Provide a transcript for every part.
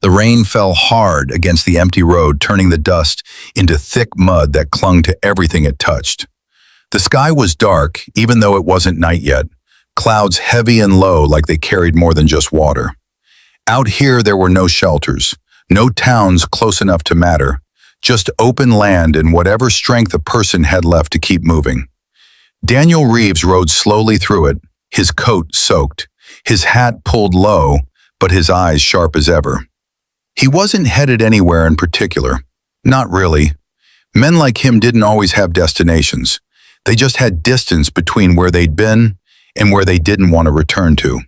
The rain fell hard against the empty road, turning the dust into thick mud that clung to everything it touched. The sky was dark, even though it wasn't night yet, clouds heavy and low like they carried more than just water. Out here there were no shelters, no towns close enough to matter, just open land and whatever strength a person had left to keep moving. Daniel Reeves rode slowly through it, his coat soaked, his hat pulled low, but his eyes sharp as ever. He wasn't headed anywhere in particular. Not really. Men like him didn't always have destinations. They just had distance between where they'd been and where they didn't want to return to.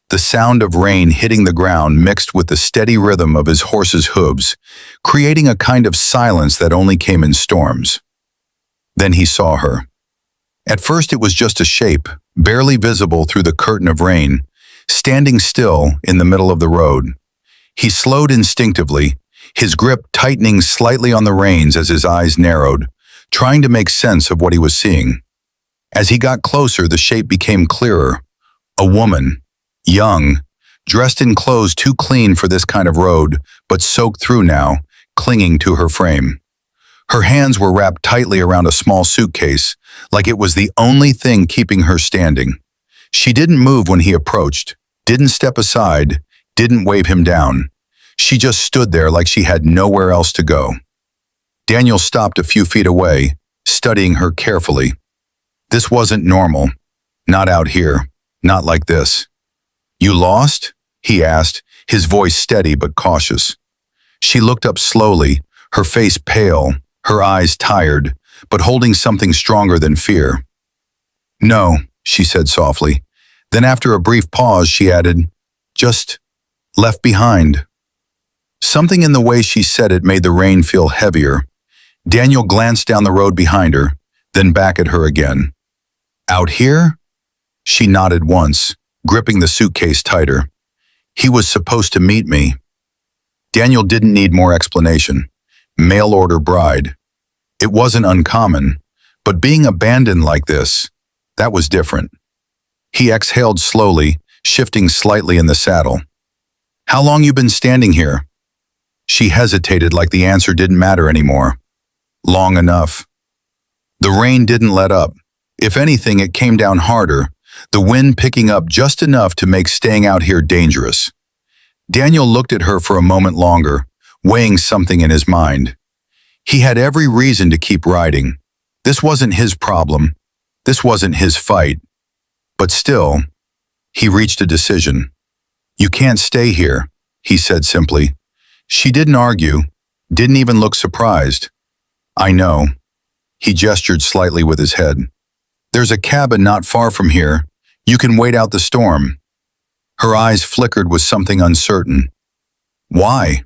The sound of rain hitting the ground mixed with the steady rhythm of his horse's hooves, creating a kind of silence that only came in storms. Then he saw her. At first it was just a shape, barely visible through the curtain of rain, standing still in the middle of the road. He slowed instinctively, his grip tightening slightly on the reins as his eyes narrowed, trying to make sense of what he was seeing. As he got closer, the shape became clearer. A woman, young, dressed in clothes too clean for this kind of road, but soaked through now, clinging to her frame. Her hands were wrapped tightly around a small suitcase, like it was the only thing keeping her standing. She didn't move when he approached, didn't step aside, didn't wave him down. She just stood there like she had nowhere else to go. Daniel stopped a few feet away, studying her carefully. This wasn't normal. Not out here. Not like this. "You lost?" he asked, his voice steady but cautious. She looked up slowly, her face pale, her eyes tired, but holding something stronger than fear. "No," she said softly. Then after a brief pause, she added, "Just left behind." Something in the way she said it made the rain feel heavier. Daniel glanced down the road behind her, then back at her again. "Out here?" She nodded once, gripping the suitcase tighter. "He was supposed to meet me." Daniel didn't need more explanation. Mail order bride. It wasn't uncommon, but being abandoned like this, that was different. He exhaled slowly, shifting slightly in the saddle. "How long you been standing here?" She hesitated like the answer didn't matter anymore. "Long enough." The rain didn't let up. If anything, it came down harder, the wind picking up just enough to make staying out here dangerous. Daniel looked at her for a moment longer, weighing something in his mind. He had every reason to keep riding. This wasn't his problem. This wasn't his fight. But still, he reached a decision. "You can't stay here," he said simply. She didn't argue, didn't even look surprised. "I know." He gestured slightly with his head. "There's a cabin not far from here. You can wait out the storm." Her eyes flickered with something uncertain. "Why?"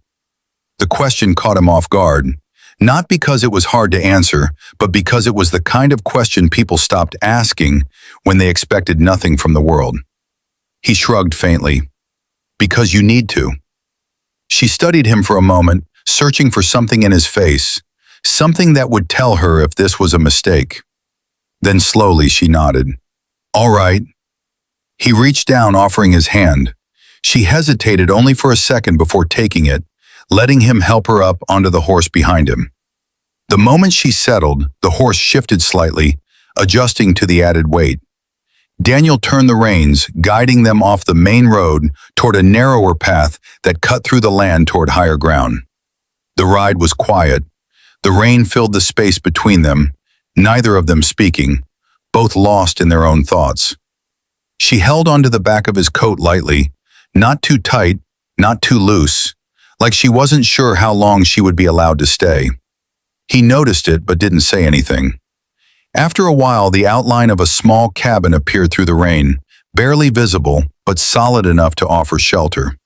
The question caught him off guard, not because it was hard to answer, but because it was the kind of question people stopped asking when they expected nothing from the world. He shrugged faintly. "Because you need to." She studied him for a moment, searching for something in his face, something that would tell her if this was a mistake. Then slowly she nodded. "All right." He reached down, offering his hand. She hesitated only for a second before taking it, letting him help her up onto the horse behind him. The moment she settled, the horse shifted slightly, adjusting to the added weight. Daniel turned the reins, guiding them off the main road toward a narrower path that cut through the land toward higher ground. The ride was quiet. The rain filled the space between them, neither of them speaking, both lost in their own thoughts. She held onto the back of his coat lightly, not too tight, not too loose, like she wasn't sure how long she would be allowed to stay. He noticed it but didn't say anything. After a while, the outline of a small cabin appeared through the rain, barely visible but solid enough to offer shelter.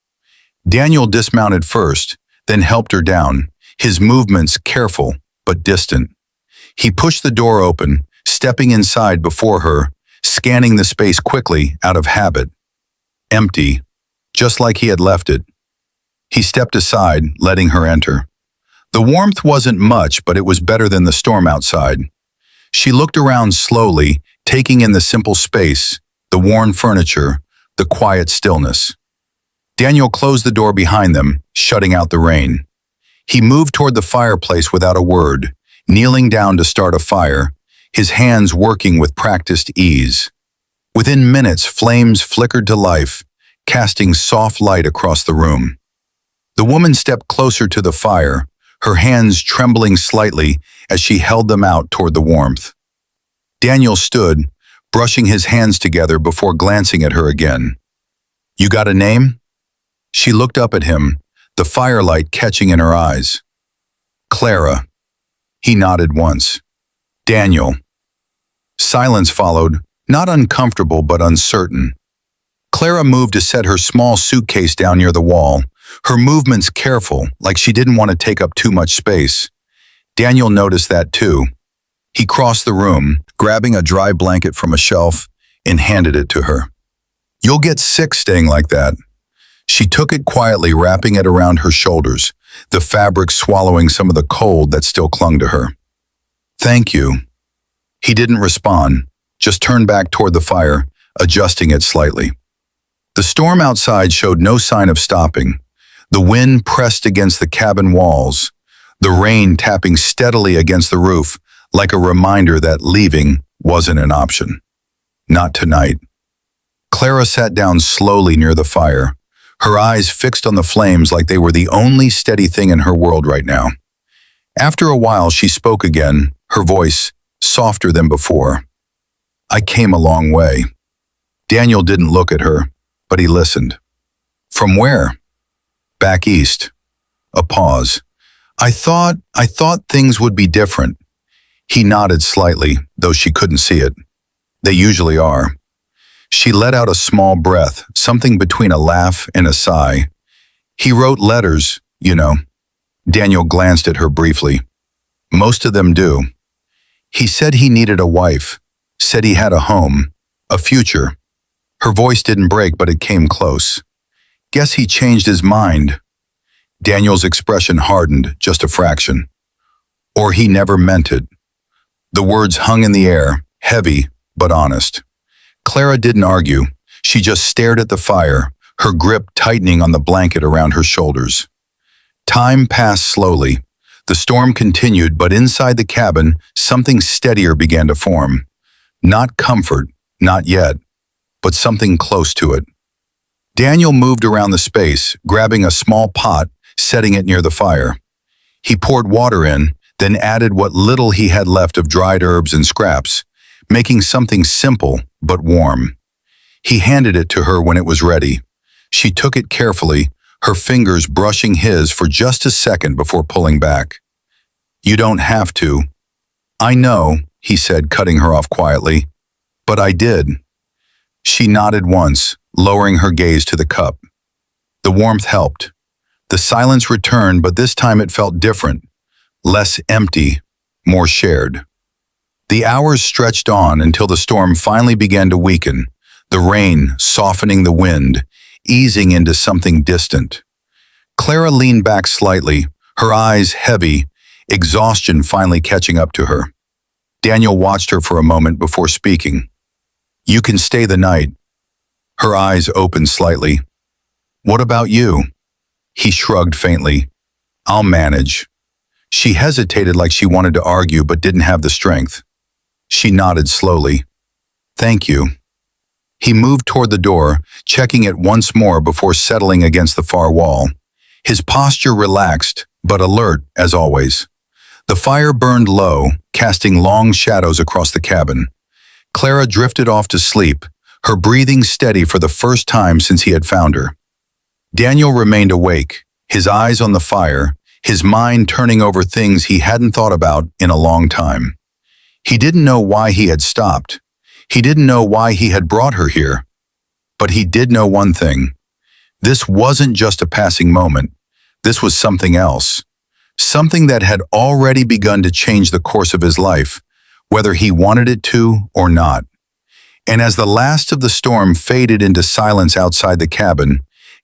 Daniel dismounted first, then helped her down, his movements careful but distant. He pushed the door open, stepping inside before her, scanning the space quickly out of habit. Empty, just like he had left it. He stepped aside, letting her enter. The warmth wasn't much, but it was better than the storm outside. She looked around slowly, taking in the simple space, the worn furniture, the quiet stillness. Daniel closed the door behind them, shutting out the rain. He moved toward the fireplace without a word, kneeling down to start a fire, his hands working with practiced ease. Within minutes, flames flickered to life, casting soft light across the room. The woman stepped closer to the fire, her hands trembling slightly as she held them out toward the warmth. Daniel stood, brushing his hands together before glancing at her again. "You got a name?" She looked up at him, the firelight catching in her eyes. "Clara." He nodded once. "Daniel." Silence followed, not uncomfortable but uncertain. Clara moved to set her small suitcase down near the wall, her movements careful, like she didn't want to take up too much space. Daniel noticed that too. He crossed the room, grabbing a dry blanket from a shelf, and handed it to her. "You'll get sick staying like that." She took it quietly, wrapping it around her shoulders, the fabric swallowing some of the cold that still clung to her. "Thank you." He didn't respond, just turned back toward the fire, adjusting it slightly. The storm outside showed no sign of stopping. The wind pressed against the cabin walls, the rain tapping steadily against the roof, like a reminder that leaving wasn't an option. Not tonight. Clara sat down slowly near the fire, her eyes fixed on the flames like they were the only steady thing in her world right now. After a while, she spoke again, her voice softer than before. "I came a long way." Daniel didn't look at her, but he listened. "From where?" "Back east." A pause. I thought things would be different." He nodded slightly, though she couldn't see it. "They usually are." She let out a small breath, something between a laugh and a sigh. "He wrote letters, you know." Daniel glanced at her briefly. "Most of them do." "He said he needed a wife, said he had a home, a future." Her voice didn't break, but it came close. "Guess he changed his mind." Daniel's expression hardened just a fraction. "Or he never meant it." The words hung in the air, heavy but honest. Clara didn't argue. She just stared at the fire, her grip tightening on the blanket around her shoulders. Time passed slowly. The storm continued, but inside the cabin, something steadier began to form. Not comfort, not yet, but something close to it. Daniel moved around the space, grabbing a small pot, setting it near the fire. He poured water in, then added what little he had left of dried herbs and scraps, making something simple but warm. He handed it to her when it was ready. She took it carefully, her fingers brushing his for just a second before pulling back. "You don't have to." "I know," he said, cutting her off quietly. "But I did." She nodded once, lowering her gaze to the cup. The warmth helped. The silence returned, but this time it felt different. Less empty, more shared. The hours stretched on until the storm finally began to weaken, the rain softening the wind, easing into something distant. Clara leaned back slightly, her eyes heavy, exhaustion finally catching up to her. Daniel watched her for a moment before speaking. "You can stay the night." Her eyes opened slightly. "What about you?" He shrugged faintly. "I'll manage." She hesitated like she wanted to argue but didn't have the strength. She nodded slowly. "Thank you." He moved toward the door, checking it once more before settling against the far wall. His posture relaxed, but alert as always. The fire burned low, casting long shadows across the cabin. Clara drifted off to sleep, her breathing steady for the first time since he had found her. Daniel remained awake, his eyes on the fire, his mind turning over things he hadn't thought about in a long time. He didn't know why he had stopped. He didn't know why he had brought her here. But he did know one thing. This wasn't just a passing moment. This was something else. Something that had already begun to change the course of his life, whether he wanted it to or not. And as the last of the storm faded into silence outside the cabin,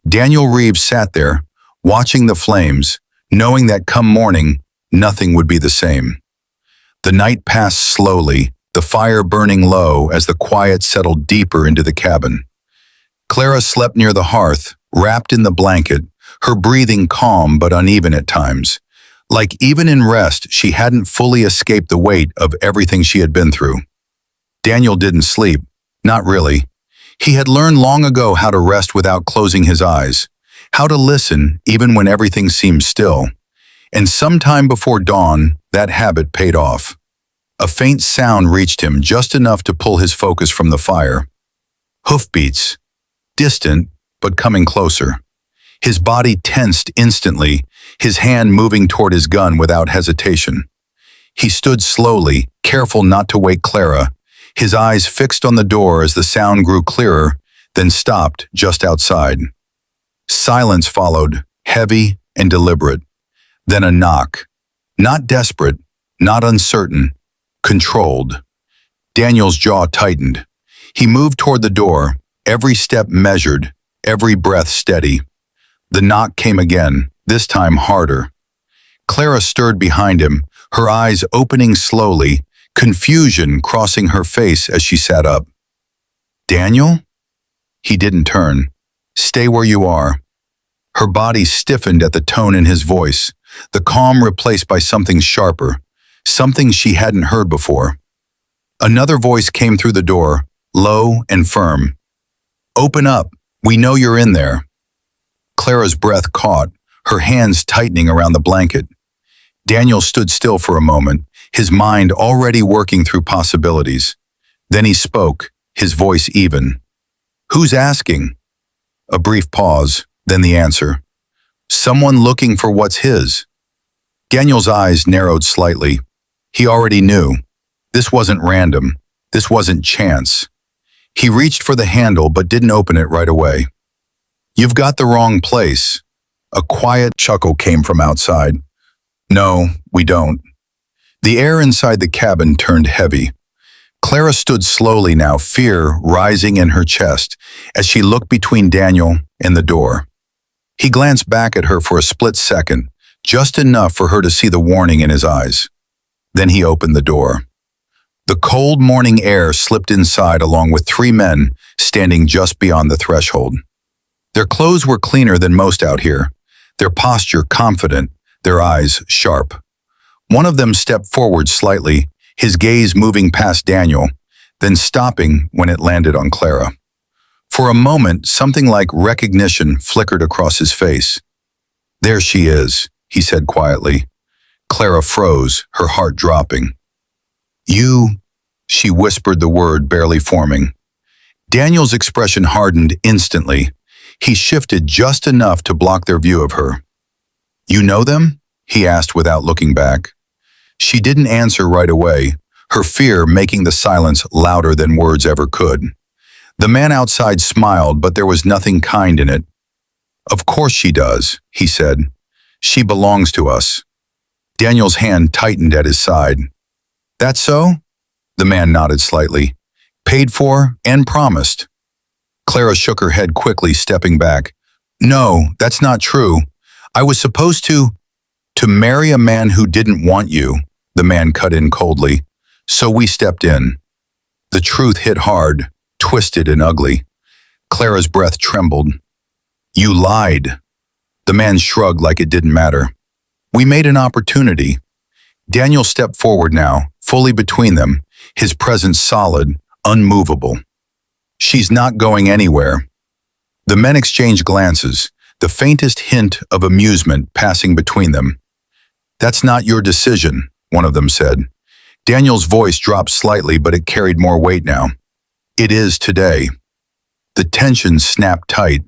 Daniel Reeves sat there, watching the flames, knowing that come morning, nothing would be the same. The night passed slowly, the fire burning low as the quiet settled deeper into the cabin. Clara slept near the hearth, wrapped in the blanket, her breathing calm but uneven at times. Like even in rest, she hadn't fully escaped the weight of everything she had been through. Daniel didn't sleep. Not really. He had learned long ago how to rest without closing his eyes, how to listen even when everything seemed still. And sometime before dawn, that habit paid off. A faint sound reached him just enough to pull his focus from the fire. Hoofbeats, distant but coming closer. His body tensed instantly, his hand moving toward his gun without hesitation. He stood slowly, careful not to wake Clara, his eyes fixed on the door as the sound grew clearer, then stopped just outside. Silence followed, heavy and deliberate. Then a knock. Not desperate, not uncertain, controlled. Daniel's jaw tightened. He moved toward the door, every step measured, every breath steady. The knock came again, this time harder. Clara stirred behind him, her eyes opening slowly, confusion crossing her face as she sat up. "Daniel?" He didn't turn. "Stay where you are." Her body stiffened at the tone in his voice, the calm replaced by something sharper, something she hadn't heard before. Another voice came through the door, low and firm. "Open up. We know you're in there." Clara's breath caught, her hands tightening around the blanket. Daniel stood still for a moment, his mind already working through possibilities. Then he spoke, his voice even. "Who's asking?" A brief pause, then the answer. "Someone looking for what's his." Daniel's eyes narrowed slightly. He already knew. This wasn't random. This wasn't chance. He reached for the handle but didn't open it right away. "You've got the wrong place." A quiet chuckle came from outside. "No, we don't." The air inside the cabin turned heavy. Clara stood slowly now, fear rising in her chest as she looked between Daniel and the door. He glanced back at her for a split second, just enough for her to see the warning in his eyes. Then he opened the door. The cold morning air slipped inside along with three men standing just beyond the threshold. Their clothes were cleaner than most out here, their posture confident, their eyes sharp. One of them stepped forward slightly, his gaze moving past Daniel, then stopping when it landed on Clara. For a moment, something like recognition flickered across his face. "There she is," he said quietly. Clara froze, her heart dropping. "You," she whispered the word barely forming. Daniel's expression hardened instantly. He shifted just enough to block their view of her. "You know them?" he asked without looking back. She didn't answer right away, her fear making the silence louder than words ever could. The man outside smiled, but there was nothing kind in it. "Of course she does," he said. "She belongs to us." Daniel's hand tightened at his side. "That so?" The man nodded slightly. "Paid for and promised." Clara shook her head quickly, stepping back. "No, that's not true. I was supposed to marry a man who didn't want you," the man cut in coldly. "So we stepped in." The truth hit hard, twisted and ugly. Clara's breath trembled. "You lied." The man shrugged like it didn't matter. "We made an opportunity." Daniel stepped forward now, fully between them, his presence solid, unmovable. "She's not going anywhere." The men exchanged glances, the faintest hint of amusement passing between them. "That's not your decision," one of them said. Daniel's voice dropped slightly, but it carried more weight now. "It is today." The tension snapped tight.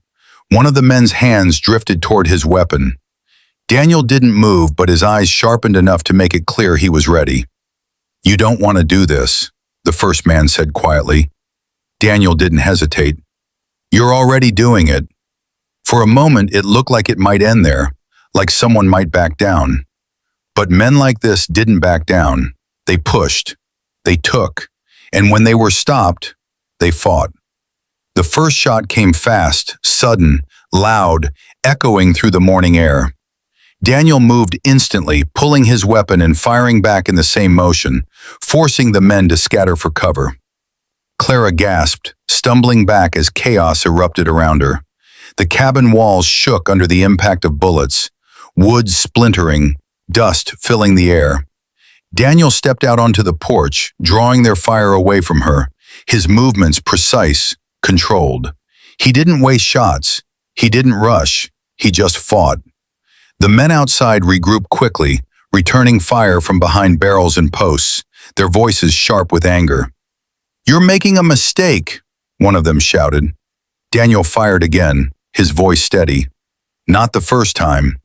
One of the men's hands drifted toward his weapon. Daniel didn't move, but his eyes sharpened enough to make it clear he was ready. "You don't want to do this," the first man said quietly. Daniel didn't hesitate. "You're already doing it." For a moment, it looked like it might end there, like someone might back down. But men like this didn't back down. They pushed. They took. And when they were stopped, they fought. The first shot came fast, sudden, loud, echoing through the morning air. Daniel moved instantly, pulling his weapon and firing back in the same motion, forcing the men to scatter for cover. Clara gasped, stumbling back as chaos erupted around her. The cabin walls shook under the impact of bullets, wood splintering, dust filling the air. Daniel stepped out onto the porch, drawing their fire away from her, his movements precise, controlled. He didn't waste shots. He didn't rush. He just fought. The men outside regrouped quickly, returning fire from behind barrels and posts, their voices sharp with anger. "You're making a mistake," one of them shouted. Daniel fired again, his voice steady. Not the first time.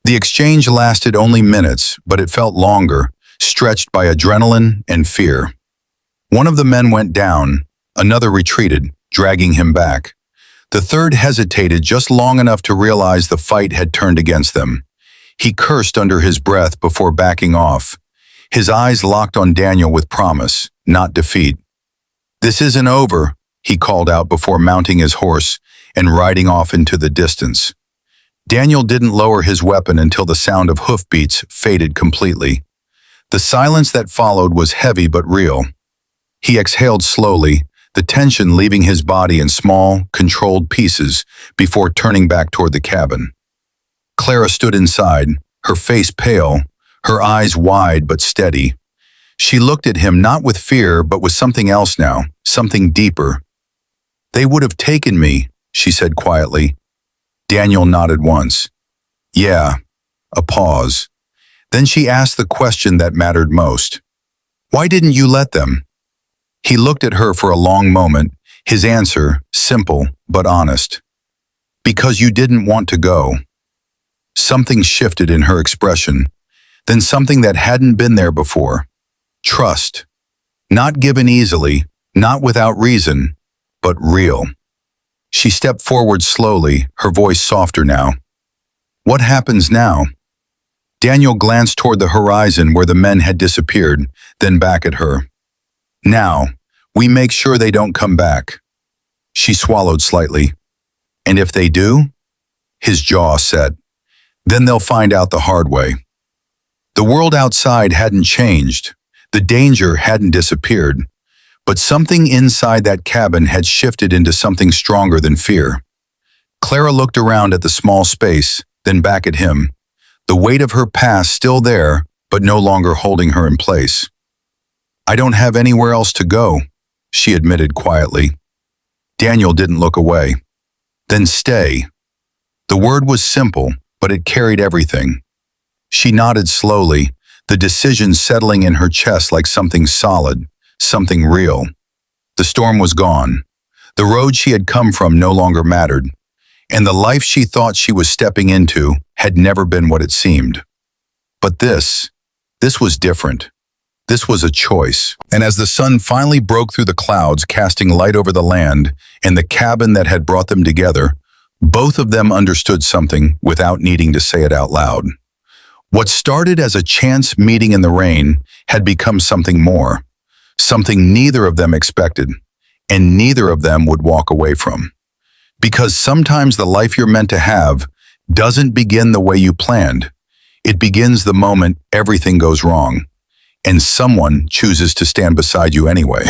The exchange lasted only minutes, but it felt longer, stretched by adrenaline and fear. One of the men went down, another retreated, dragging him back. The third hesitated just long enough to realize the fight had turned against them. He cursed under his breath before backing off. His eyes locked on Daniel with promise, not defeat. "This isn't over," he called out before mounting his horse and riding off into the distance. Daniel didn't lower his weapon until the sound of hoofbeats faded completely. The silence that followed was heavy but real. He exhaled slowly, the tension leaving his body in small, controlled pieces before turning back toward the cabin. Clara stood inside, her face pale, her eyes wide but steady. She looked at him not with fear but with something else now, something deeper. "They would have taken me," she said quietly. Daniel nodded once. "Yeah." A pause. Then she asked the question that mattered most. "Why didn't you let them?" He looked at her for a long moment, his answer simple but honest. "Because you didn't want to go." Something shifted in her expression, then something that hadn't been there before. Trust. Not given easily, not without reason, but real. She stepped forward slowly, her voice softer now. "What happens now?" Daniel glanced toward the horizon where the men had disappeared, then back at her. "Now, we make sure they don't come back." She swallowed slightly. "And if they do?" His jaw set. "Then they'll find out the hard way." The world outside hadn't changed. The danger hadn't disappeared. But something inside that cabin had shifted into something stronger than fear. Clara looked around at the small space, then back at him. The weight of her past still there, but no longer holding her in place. "I don't have anywhere else to go," she admitted quietly. Daniel didn't look away. "Then stay." The word was simple, but it carried everything. She nodded slowly, the decision settling in her chest like something solid, something real. The storm was gone. The road she had come from no longer mattered, and the life she thought she was stepping into had never been what it seemed. But this was different. This was a choice. And as the sun finally broke through the clouds, casting light over the land and the cabin that had brought them together, both of them understood something without needing to say it out loud. What started as a chance meeting in the rain had become something more, something neither of them expected, and neither of them would walk away from. Because sometimes the life you're meant to have doesn't begin the way you planned. It begins the moment everything goes wrong, and someone chooses to stand beside you anyway.